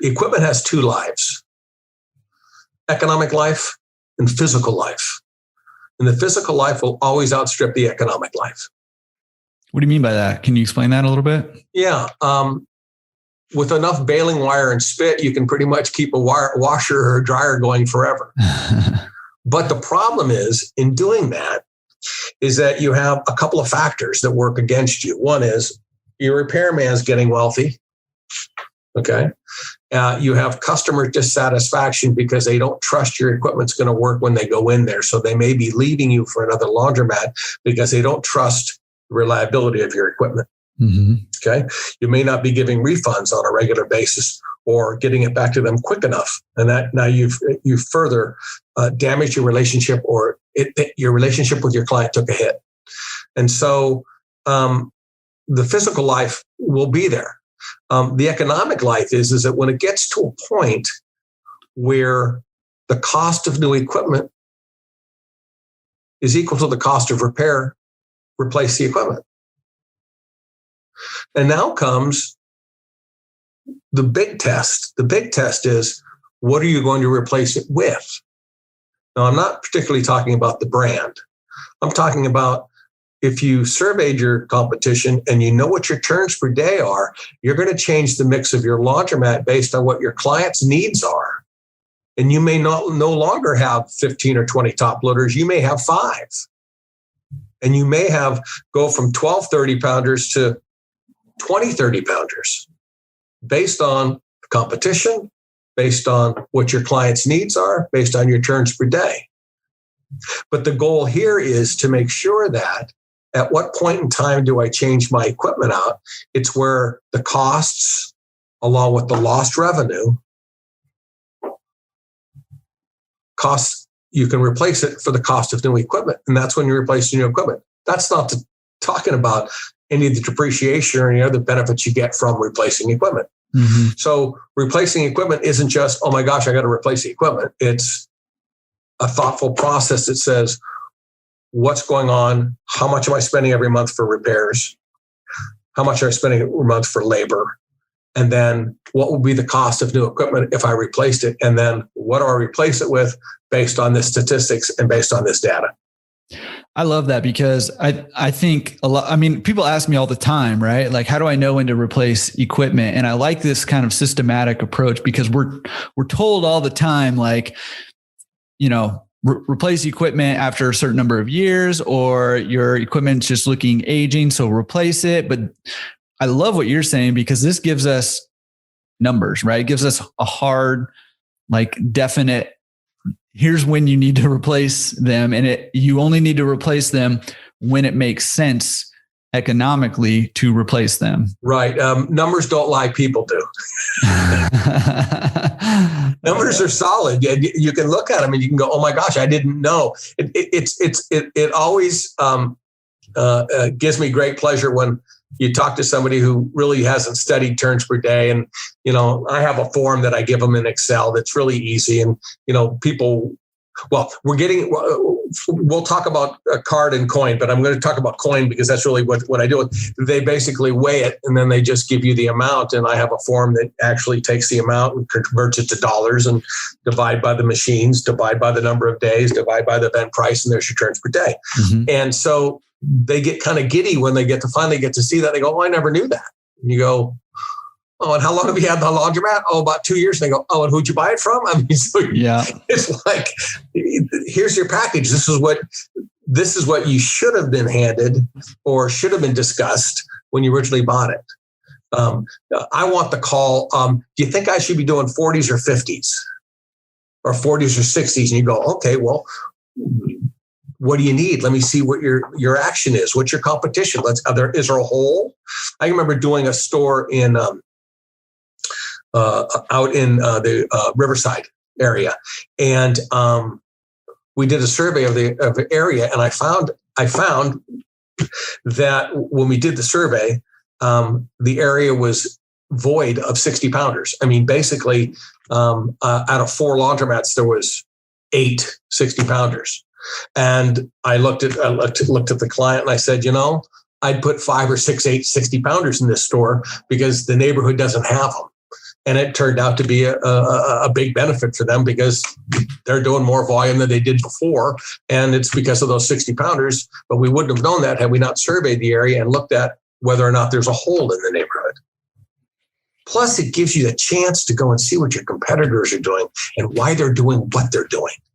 equipment has two lives: economic life and physical life. And the physical life will always outstrip the economic life. What do you mean by that? Can you explain that a little bit? Yeah. With enough baling wire and spit, you can pretty much keep a washer or a dryer going forever. But the problem is, in doing that, is that you have a couple of factors that work against you. One is your repairman's getting wealthy. Okay. You have customer dissatisfaction because they don't trust your equipment's going to work when they go in there. So they may be leaving you for another laundromat because they don't trust the reliability of your equipment. Mm-hmm. Okay. You may not be giving refunds on a regular basis or getting it back to them quick enough. And that now you've further damaged your relationship, or your relationship with your client took a hit. And so the physical life will be there. The economic life is that when it gets to a point where the cost of new equipment is equal to the cost of repair, replace the equipment. And now comes the big test. The big test is, what are you going to replace it with? Now, I'm not particularly talking about the brand. I'm talking about, if you surveyed your competition and you know what your turns per day are, you're going to change the mix of your laundromat based on what your client's needs are. And you may no longer have 15 or 20 top loaders. You may have 5. And you may go from 12 30-pounders to 20 30-pounders based on competition, based on what your client's needs are, based on your turns per day. But the goal here is to make sure that at what point in time do I change my equipment out? It's where the costs, along with the lost revenue, you can replace it for the cost of new equipment. And that's when you replace new equipment. That's not talking about any of the depreciation or any other benefits you get from replacing equipment. Mm-hmm. So replacing equipment isn't just, oh my gosh, I got to replace the equipment. It's a thoughtful process that says, what's going on? How much am I spending every month for repairs? How much am I spending every month for labor? And then what will be the cost of new equipment if I replaced it? And then what do I replace it with based on the statistics and based on this data? I love that, because I think a lot, people ask me all the time, right? Like, how do I know when to replace equipment? And I like this kind of systematic approach, because we're told all the time, like, replace equipment after a certain number of years, or your equipment's just looking aging, so replace it. But I love what you're saying, because this gives us numbers, right? It gives us a hard, definite, here's when you need to replace them. And you only need to replace them when it makes sense economically to replace them. Right. Numbers don't lie, people do. Numbers are solid. You can look at them and you can go, oh my gosh, I didn't know. It always gives me great pleasure when you talk to somebody who really hasn't studied turns per day. And, I have a form that I give them in Excel that's really easy. And, people, we'll talk about a card and coin, but I'm going to talk about coin because that's really what I do. They basically weigh it and then they just give you the amount. And I have a form that actually takes the amount and converts it to dollars and divide by the machines, divide by the number of days, divide by the event price, and there's your turns per day. Mm-hmm. And so they get kind of giddy when they finally get to see that. They go, oh, I never knew that. And you go, oh, and how long have you had the laundromat? Oh, about 2 years. And they go, oh, and who'd you buy it from? Yeah. It's like, here's your package. This is what you should have been handed or should have been discussed when you originally bought it. I want the call. Do you think I should be doing 40s or 50s or 40s or 60s? And you go, okay, well, what do you need? Let me see what your action is. What's your competition? Is there a hole? I remember doing a store in out in the Riverside area, and we did a survey of the area, and I found that when we did the survey, the area was void of 60-pounders. I mean, basically, out of 4 laundromats, there was 8 60-pounders. And I looked at the client and I said, I'd put 5 or 6, 8 60-pounders in this store because the neighborhood doesn't have them. And it turned out to be a big benefit for them because they're doing more volume than they did before. And it's because of those 60 pounders. But we wouldn't have known that had we not surveyed the area and looked at whether or not there's a hole in the neighborhood. Plus, it gives you the chance to go and see what your competitors are doing and why they're doing what they're doing.